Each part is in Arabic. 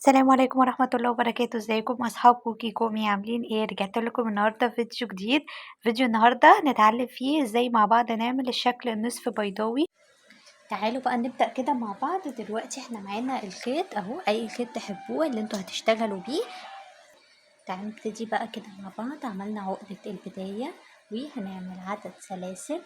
السلام عليكم ورحمة الله وبركاته، ازيكم أصحاب كوكي كومي عاملين ايه؟ رجعت لكم النهاردة فيديو جديد. فيديو النهاردة هنتعلم فيه ازاي مع بعض نعمل الشكل النصف بيضاوي. تعالوا بقى نبدأ كده مع بعض. دلوقتي احنا معانا الخيط اهو، اي خيط تحبوه اللي انتوا هتشتغلوا بيه. تعالوا نبتدي بقى كده مع بعض. عملنا عقدة البداية وهنعمل عدد سلاسل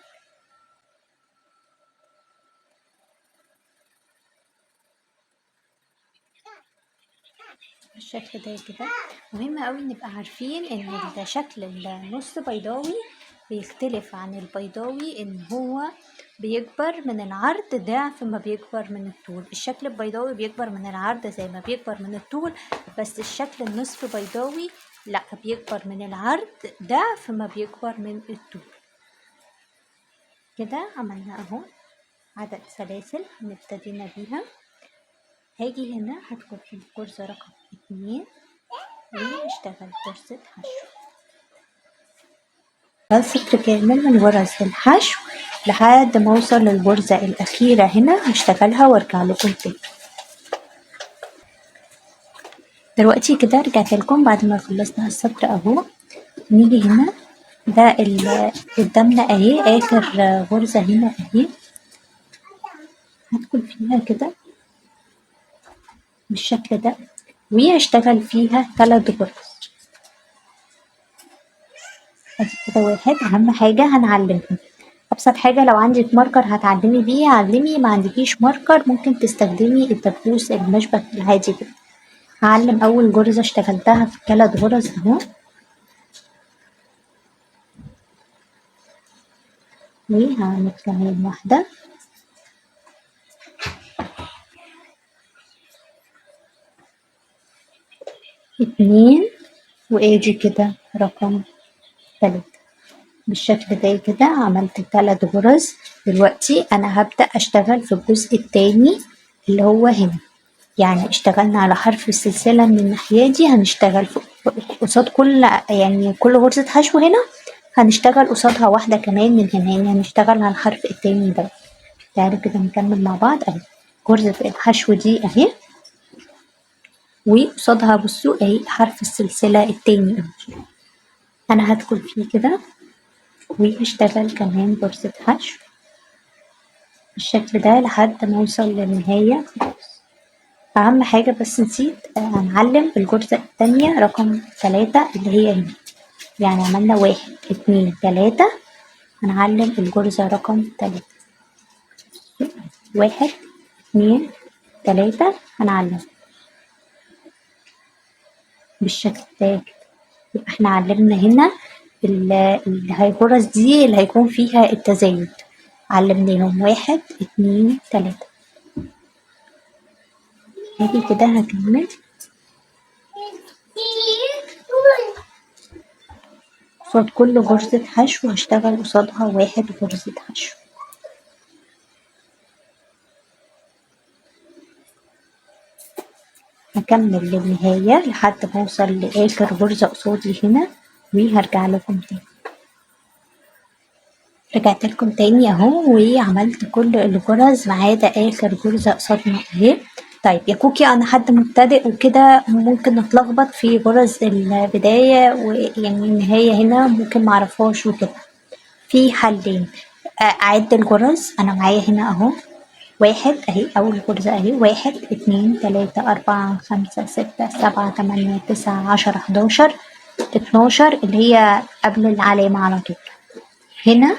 بالشكل ده كده. مهم قوي نبقى عارفين ان الشكل النص بيضاوي بيختلف عن البيضاوي، ان هو بيكبر من العرض ضعف ما بيكبر من الطول. الشكل البيضاوي بيكبر من العرض زي ما بيكبر من الطول، بس الشكل النصف بيضاوي لا، بيكبر من العرض ضعف ما بيكبر من الطول. كده عملنا اهو عدد سلاسل هنبتدينا بيها. هاجي هنا هدخل في الغرزة رقم 2 واشتغل غرزة حشو سطر كامل من غرز الحشو لحد ما اوصل للغرزة الأخيرة. هنا هشتغلها وارجع لكم تاني. دلوقتي كده رجعت لكم بعد ما خلصنا السطر اهو. نيجي هنا ده اللي قدامنا اهي اخر غرزة هنا اهي، هدخل فيها كده بالشكل ده وهشتغل فيها 3 غرز. ادي كده واحد. اهم حاجة هنعلمها، ابسط حاجة لو عندك ماركر هتعلمي بيه علمي، ما عندكيش ماركر ممكن تستخدمي الدبوس المشبك العادي كده. هعلم اول غرزة اشتغلتها في 3 غرز اهو، وهعمل كمان واحدة اتنين، وادي كده رقم 3 بالشكل ده كده. عملت 3 غرز. دلوقتي انا هبدأ اشتغل في الجزء التاني اللي هو هنا. يعني اشتغلنا على حرف السلسلة من الناحية دي، هنشتغل قصاد كل غرزة حشو هنا هنشتغل قصادها واحدة كمان من هنا، يعني هنشتغل على الحرف التاني ده. تعالوا كده نكمل مع بعض اهي. غرزة الحشو دي اهي، وقصادها بصوا اهي حرف السلسلة التاني اهي. انا هدخل فيه كده وهشتغل كمان غرزة حشو بالشكل ده لحد ما اوصل للنهاية. اهم حاجة بس نسيت هنعلم الغرزة التانية رقم 3 اللي هي هنا. يعني عملنا 1 2 3، هنعلم الغرزة رقم 3. 1 2 3 هنعلم بالشكل ده. يبقى احنا علمنا هنا الغرز دي اللي هيكون فيها التزايد، علمناهم 1 2 3. هاجي كده هكمل قصاد كل غرزة حشو هشتغل قصادها 1 غرزة حشو. هكمل للنهاية لحد ما اوصل لآخر غرزة قصادي هنا وهرجع لكم تاني. رجعت لكم تاني اهو وعملت كل الغرز ما عدا آخر غرزة قصادنا اهي. طيب يا كوكي انا حد مبتدئ وكده ممكن نتلخبط في غرز البداية ويعني النهاية هنا ممكن معرفهاش وكده. في حلين، اعد الغرز. انا معايا هنا اهو 1 اهي اول غرزة اهي 1 2 3 4 5 6 7 8 9 10 11 12 اللي هي قبل العلامة على طول. هنا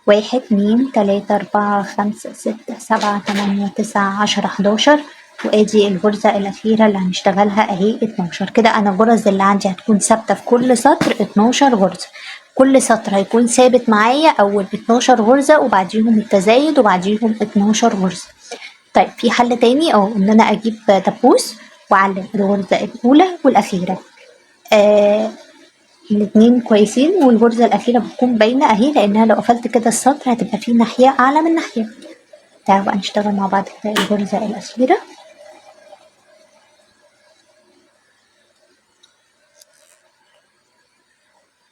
1 2 3 4 5 6 7 8 9 10 11، وادي الغرزة الأخيرة اللي هنشتغلها اهي 12. كده أنا الغرز اللي عندي هتكون ثابتة في كل سطر 12 غرزة. كل سطر هيكون ثابت معايا أول 12 غرزة وبعديهم التزايد وبعديهم 12 غرزة. طيب في حل تاني إن أنا أجيب دبوس وأعلم الغرزة الأولى والأخيرة. الاتنين كويسين والغرزة الأخيرة بتكون باينة اهي، لأنها لو قفلت كده السطر هتبقى فيه ناحية أعلى من ناحية. تعالوا بقى نشتغل مع بعض كده الغرزة الأخيرة.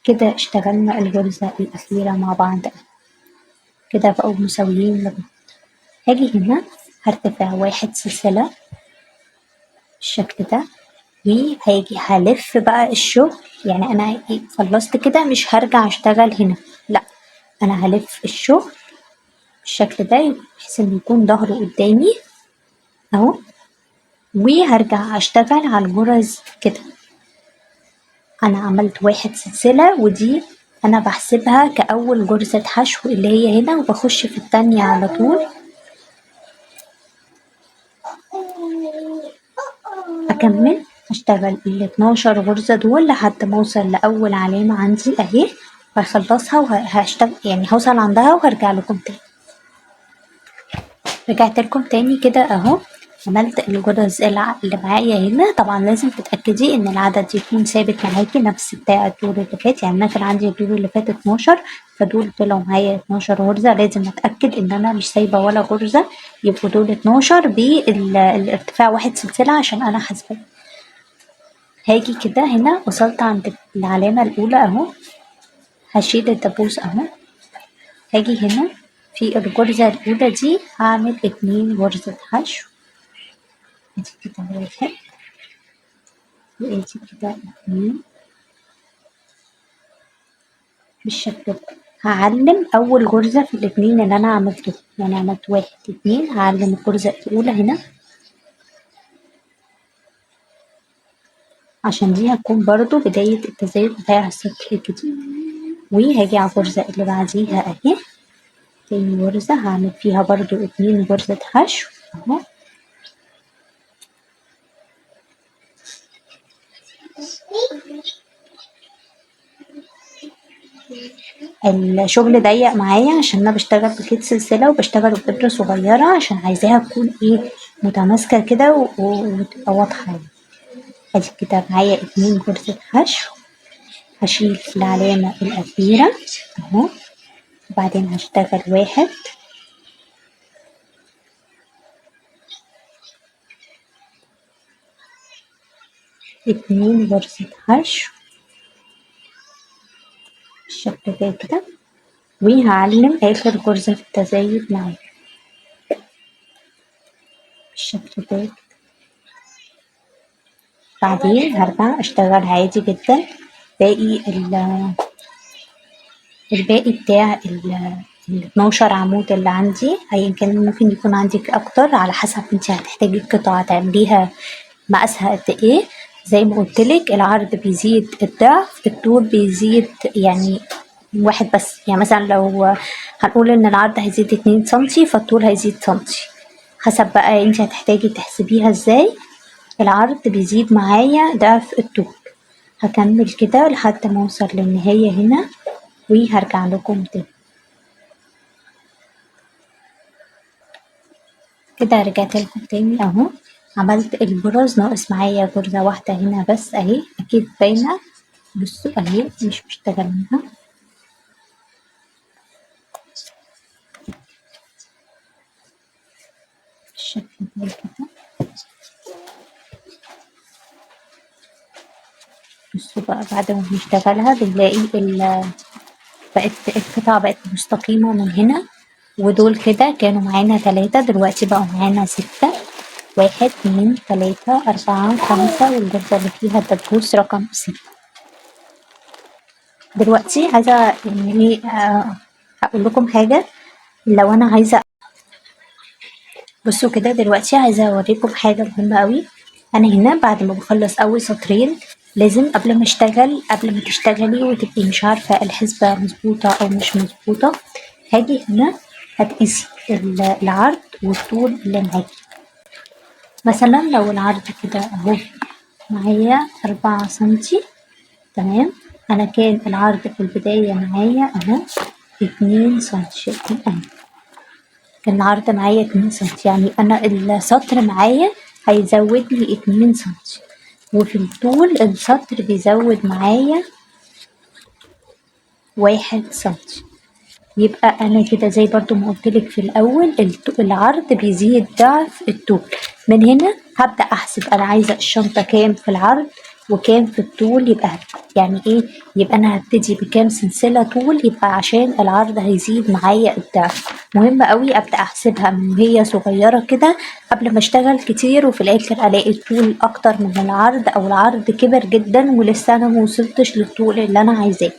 كده اشتغلنا الغرزة الأخيرة مع بعض كده بقوا مساويين لبعض. هاجي هنا هرتفع 1 سلسلة بالشكل ده. وهاجي هلف بقى الشغل، يعني انا خلصت كده مش هرجع اشتغل هنا، لا انا هلف الشغل بالشكل ده بحيث ان يكون ظهره قدامي اهو، وهرجع اشتغل على الغرز كده. انا عملت 1 سلسلة، ودي انا بحسبها كأول غرزة حشو اللي هي هنا، وبخش في التانية على طول اكمل اشتغل 12 غرزة دول لحد ما اوصل لاول علامة عندي اهي، هخلصها وهشتغل يعني هوصل عندها وهرجع لكم تاني. رجعت لكم تاني كده اهو، عملت الغرز اللي معايا هنا. طبعا لازم تتأكدي ان العدد يكون ثابت معاكي نفس بتاع الدور اللي فات، يعني انا كان عندي الدور اللي فات 12، فدول طلعوا معايا 12 غرزة. لازم اتأكد ان انا مش سايبة ولا غرزة، يبقوا دول 12 بالارتفاع 1 سلسلة عشان انا حاسبة. هاجي كده هنا وصلت عند العلامة الأولى أهو، هشيل الدبوس أهو، هاجي هنا في الغرزة الأولى دي هعمل 2 غرزة حشو، ادي كده 1 وادي كده 2 بالشكل ده. هعلم أول غرزة في الاتنين اللي أنا عملته، يعني عملت 1 2 هعلم الغرزة الأولى هنا عشان دي هتكون برضو بداية التزايد بتاع السطر الجديد. وهاجي على الغرزة اللي بعديها اهي، تاني غرزة هعمل فيها برضو 2 غرزة حشو اهو، الشغل ضيق معايا عشان انا بشتغل بخيط سلسلة وبشتغل بإبرة صغيرة، عشان عايزاها تكون ايه متماسكة كده وتبقى واضحة يعني. ادي كده معايا 2 غرزة حشو، هشيل العلامة الأخيرة اهو، وبعدين هشتغل 1 2 غرزة حشو بالشكل ده كده، وهعلم آخر غرزة في التزايد معايا بالشكل ده. بعدين هرجع اشتغل عادي جدا باقي الباقي بتاع ال 12 عمود اللي عندي، ايا كان ممكن يكون عندك اكتر على حسب انت هتحتاجي القطعة تعمليها مقاسها قد ايه. زي ما قلتلك العرض بيزيد الضعف، الطول بيزيد يعني واحد بس، يعني مثلا لو هنقول ان العرض هيزيد 2 سنتي فالطول هيزيد سنتي، حسب بقى انت هتحتاجي تحسبيها ازاي. العرض بيزيد معايا ضعف الطول. هكمل كده لحد ما اوصل للنهاية هنا وهرجع لكم تاني. كده رجعت لكم تاني اهو، عملت البرز ناقص معايا غرزة واحدة هنا بس اهي، اكيد باينة. بصوا اهي مش بشتغل منها بالشكل ده كده. بصوا بقى بعد ما بنشتغلها بنلاقي بقت القطعة بقت مستقيمة من هنا، ودول كده كانوا معانا 3 دلوقتي بقوا معانا 6، 1 2 3 4 5 والغرزة اللي فيها الدبوس رقم 6. دلوقتي عايزة يعني هقول لكم حاجة. لو أنا عايزة بصوا كده دلوقتي عايزة أوريكم حاجة مهمة أوي. أنا هنا بعد ما بخلص أول سطرين لازم قبل ما تشتغلي وتبقي مش عارفة الحسبة مظبوطة أو مش مظبوطة، هاجي هنا هتقيسي العرض والطول اللي معاكي. مثلا لو العرض كده أهو معايا 4 سنتي تمام، أنا كان العرض في البداية معايا أهو 2 سنتي، شايفين أهي كان العرض معايا 2 سنتي، يعني أنا السطر معايا هيزود لي 2 سنتي، وفي الطول السطر بيزود معايا 1 سنتي. يبقى أنا كده زي برضو ما قلتلك في الأول العرض بيزيد ضعف الطول. من هنا هبدأ أحسب أنا عايزة الشنطة كام في العرض وكام في الطول، يبقى يعني ايه، يبقى انا هبتدي بكام سلسلة طول، يبقى عشان العرض هيزيد معايا الضعف. مهم قوي ابدا احسبها من وهي صغيرة كده قبل ما اشتغل كتير وفي الاخر الاقي الطول اكتر من العرض او العرض كبر جدا ولسه انا موصلتش للطول اللي انا عايزاه.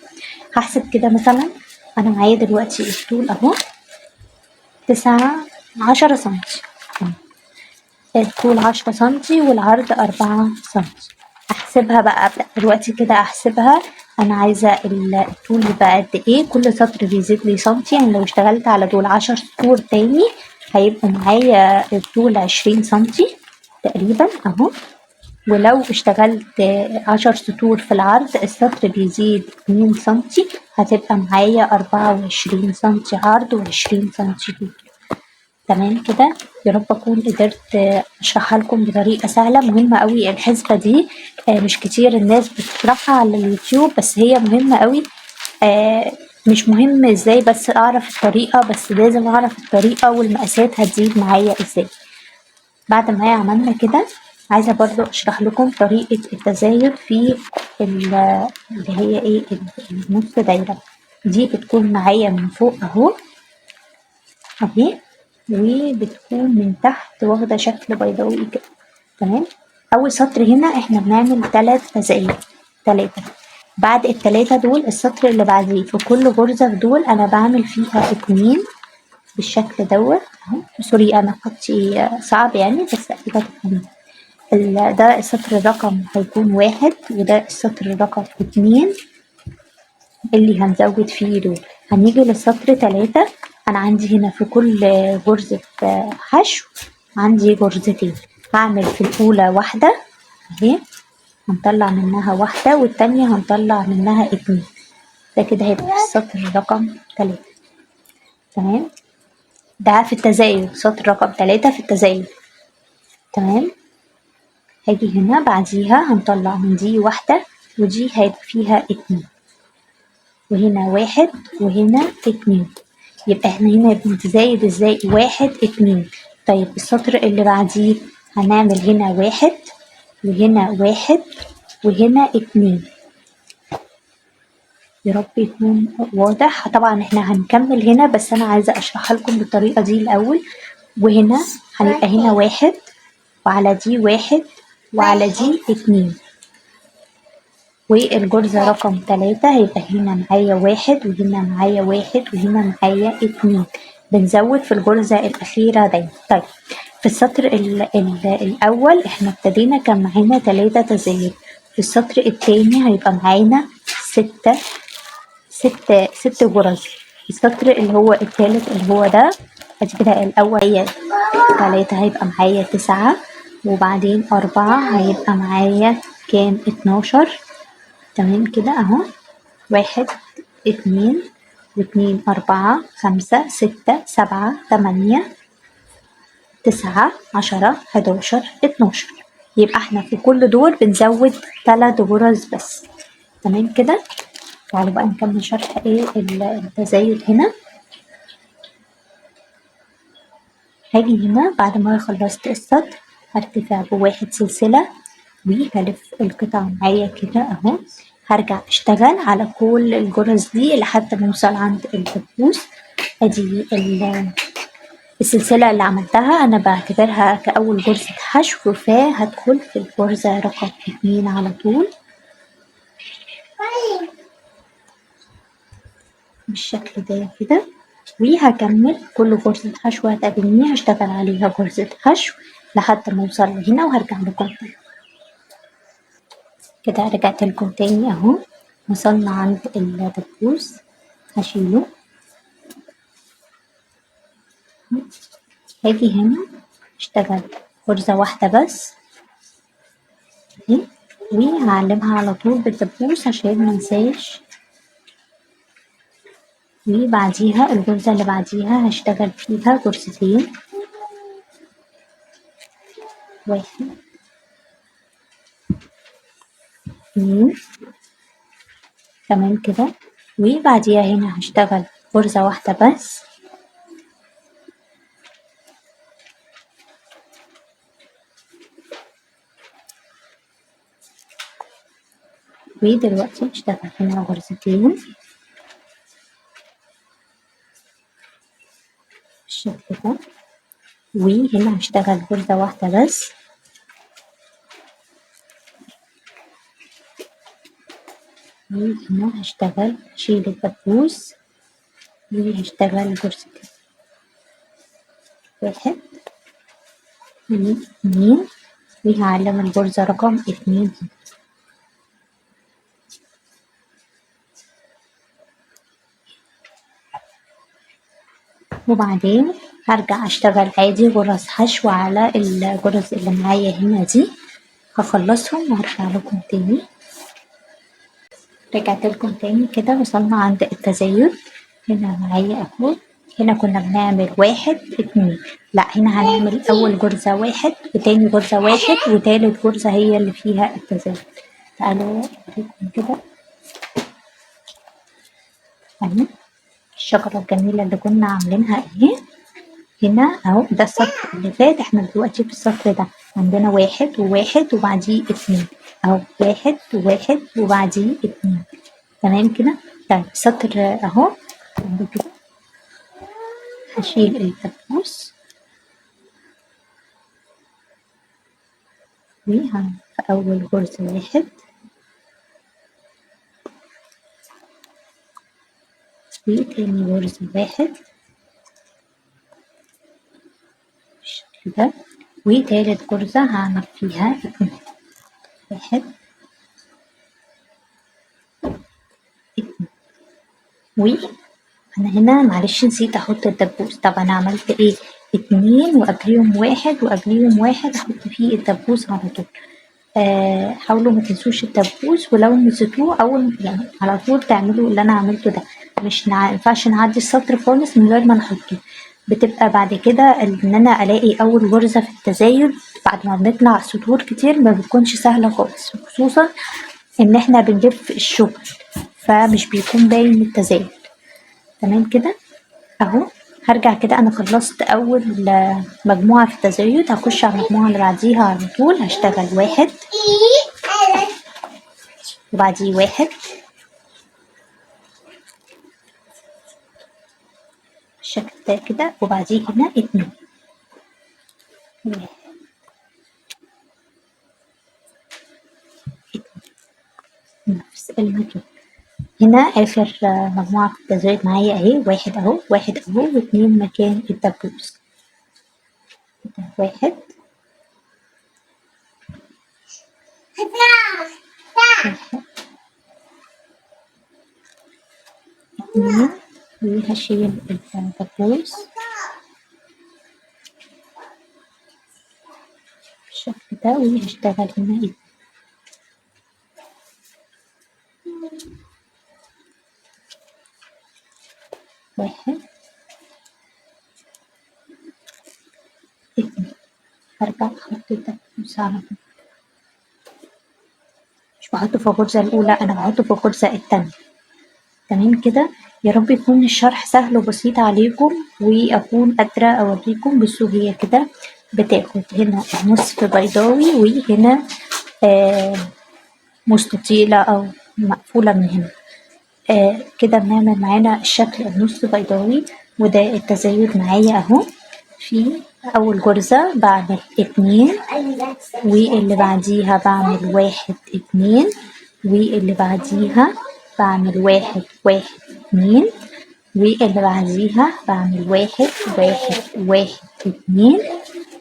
هحسب كده مثلا، انا معايا دلوقتي الطول اهو 10 سنتي، الطول 10 سنتي والعرض 4 سنتي. احسبها بقى، ابدأ دلوقتي كده احسبها. انا عايزة الطول يبقى قد ايه، كل سطر بيزيد لي سنتي، يعني لو اشتغلت على دول 10 سطور تاني هيبقوا معايا الطول 20 سنتي تقريبا اهو. ولو اشتغلت 10 سطور في العرض السطر بيزيد 2 سنتي، هتبقى معايا 24 سنتي عرض و20 سنتي طول. تمام كده. يا رب أكون قدرت أشرحها لكم بطريقة سهلة. مهمة أوي الحسبة دي، مش كتير الناس بتشرحها على اليوتيوب، بس هي مهمة أوي. مش مهم ازاي بس أعرف الطريقة، بس لازم أعرف الطريقة والمقاسات هتزيد معايا ازاي. بعد ما هي عملنا كده، عايزة برضو أشرح لكم طريقة التزايد في اللي هي ايه النص دايرة دي. بتكون معايا من فوق اهو اهي، وبتكون من تحت واخدة شكل بيضاوي كده. تمام. أول سطر هنا احنا بنعمل 3 تزايد، 3. بعد ال3 دول السطر اللي بعديه في كل غرزة في دول أنا بعمل فيها 2 بالشكل دوت اهو. سوري أنا خطي صعب يعني، بس أكيد هتفهموا. ده السطر رقم هيكون 1 وده السطر رقم 2 اللي هنزود فيه دول. هنيجي للسطر 3، أنا عندي هنا في كل غرزة حشو عندي غرزتين. هعمل في الأولى واحدة اهي، هنطلع منها واحدة والتانية هنطلع منها 2. ده كده هيبقى في السطر رقم 3. تمام. ده في التزايد، سطر رقم 3 في التزايد. تمام. هاجي هنا بعديها هنطلع من دي واحدة ودي هيبقى فيها 2، وهنا 1 وهنا 2. يبقى احنا هنا بنتزايد ازاي، 1 2. طيب السطر اللي بعديه هنعمل هنا 1 وهنا 1 وهنا 2. يا رب يكون واضح. طبعا احنا هنكمل هنا بس انا عايزة اشرحها لكم بالطريقة دي الاول. وهنا هنبقى هنا 1 وعلى دي 1 وعلى دي 2. والجرزة رقم 3 هيبقى هنا معايا 1 وهنا معايا 1 وهنا معايا 2. بنزود في الجرزة الأخيرة دايما. طيب في السطر الأول احنا ابتدينا كان معانا 3 تزايد. في السطر التاني هيبقى معانا 6 غرز. السطر اللي هو التالت اللي هو ده، ادي كده الأول هي 3 هيبقى معايا 9، وبعدين 4 هيبقى معايا كام 12. تمام كده اهو، 1 2 و2 4 5 6 7 8 9 10 11 12. يبقى احنا في كل دور بنزود 3 غرز بس. تمام كده. تعالوا بقى نكمل شرح ايه التزايد هنا. هاجي هنا بعد ما خلصت السطر هرتفع بواحد سلسلة وهلف القطع معايا كده اهو. هرجع اشتغل على كل الجرز دي لحد ما اوصل عند الدبوس. ادي السلسلة اللي عملتها انا بعتبرها كأول جرزة حشو، فهدخل في الجرزة رقم 2 على طول بالشكل ده كده. وهكمل كل غرزة حشو هتقابلني هشتغل عليها غرزة حشو لحد ما اوصل لهنا وهرجع لكم تاني. كده رجعت لكم تاني اهو. وصلنا عند الدبوس هشيله. هاجي هنا اشتغل غرزة واحدة بس اهي، وهعلمها على طول بالدبوس عشان منساش. وبعديها الغرزة اللي بعديها هشتغل فيها غرزتين، 1 2. تمام كده. وبعديها هنا هشتغل غرزة واحدة بس، ودلوقتي اشتغل هنا غرزتين بالشكل ده، وهنا هشتغل غرزة واحدة بس، وهنا هشتغل هشيل الدبوس وهشتغل غرزتين، 1 2 وهعلم الغرزة رقم 2 هنا. وبعدين هرجع اشتغل عادي غرز حشو على الغرز اللي معايا هنا دي، هخلصهم وهرجع لكم تاني. رجعت لكم تاني كده، وصلنا عند التزايد. هنا معايا اهو، هنا كنا بنعمل 1 2، لا هنا هنعمل اول غرزة 1 وتاني غرزة 1 وتالت غرزة هي اللي فيها التزايد. تعالوا اوريكم كده اهي الشجرة الجميلة اللي كنا عاملينها اهي. هنا اهو ده السطر اللي فات، احنا دلوقتي في السطر ده عندنا 1 و1 وبعديه 2 اهو، 1 و1 وبعديه 2 تمام كده. طيب السطر اهو عندي كده، هشيل الدبوس وهعمل في اول غرزة 1 وتاني غرزة 1 بالشكل ده، وتالت غرزة هعمل فيها 2 1 2 أنا هنا معلش نسيت أحط الدبوس. طب أنا عملت إيه؟ 2 وقبليهم 1 وقبليهم 1 أحط فيه الدبوس على طول. حاولوا متنسوش الدبوس، ولو نسيتوه أول يعني على طول تعملوا اللي أنا عملته ده، مش مينفعش نعدي السطر خالص من غير ما نحطه. بتبقى بعد كده إن أنا ألاقي أول غرزة في التزايد بعد ما بنطلع سطور كتير ما بتكونش سهلة خالص، خصوصا إن إحنا بنلف الشغل فمش بيكون باين التزايد. تمام كده اهو. هرجع كده انا خلصت اول مجموعة في التزايد، هخش على المجموعة اللي بعديها على طول، هشتغل 1 وبعديه 1 بالشكل ده كده، وبعديه هنا 2 نفس المكان. هنا اخر مجموعة في التزايد معايا اهي، 1 اهو 1 اهو و2 مكان الدبوس. 1 2 وهشيل الدبوس بالشكل ده، وهشتغل هنا 1 2 هرجع احط الدبوس على طول، مش بحطه في الغرزة الأولى، أنا بحطه في الغرزة التانية. تمام كده. يا رب يكون الشرح سهل وبسيط عليكم وأكون قادرة أوريكم. بصوا هي كده بتاخد هنا نصف بيضاوي وهنا مستطيلة أو مقفولة من هنا. كده بنعمل معانا الشكل النص بيضاوي. وده التزايد معايا أهو. في أول غرزة بعمل 2 واللي بعديها بعمل 1 2 واللي بعديها بعمل 1 1 2 واللي بعديها بعمل 1 1 1 2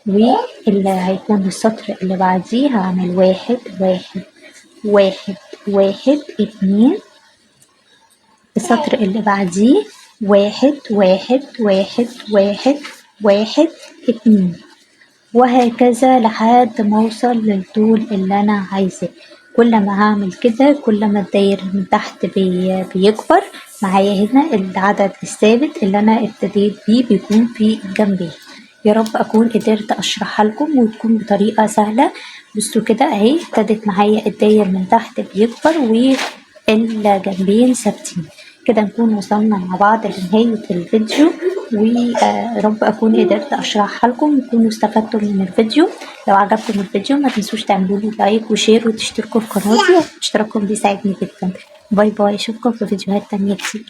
واللي هيكون السطر اللي بعديه هعمل 1 1 1 1 2 السطر اللي بعديه 1 1 1 1 1 2 وهكذا لحد ما اوصل للطول اللي انا عايزاه. كل ما هعمل كده كل ما الداير من تحت بيكبر معايا. هنا العدد الثابت اللي انا ابتديت بيه بيكون في الجنبين. يا رب اكون قدرت اشرحها لكم وتكون بطريقة سهلة. بصوا كده اهي ابتدت معايا الداير من تحت بيكبر والجنبين ثابتين. كده نكون وصلنا مع بعض لنهاية الفيديو، ورب أكون قدرت أشرحها لكم وتكونوا استفدتوا من الفيديو. لو عجبكم الفيديو ما تنسوش تعملوا لي لايك وشير وتشتركوا في قناتي، اشتراككم بيساعدني جدا. باي باي، اشوفكم في فيديوهات تانية كتير.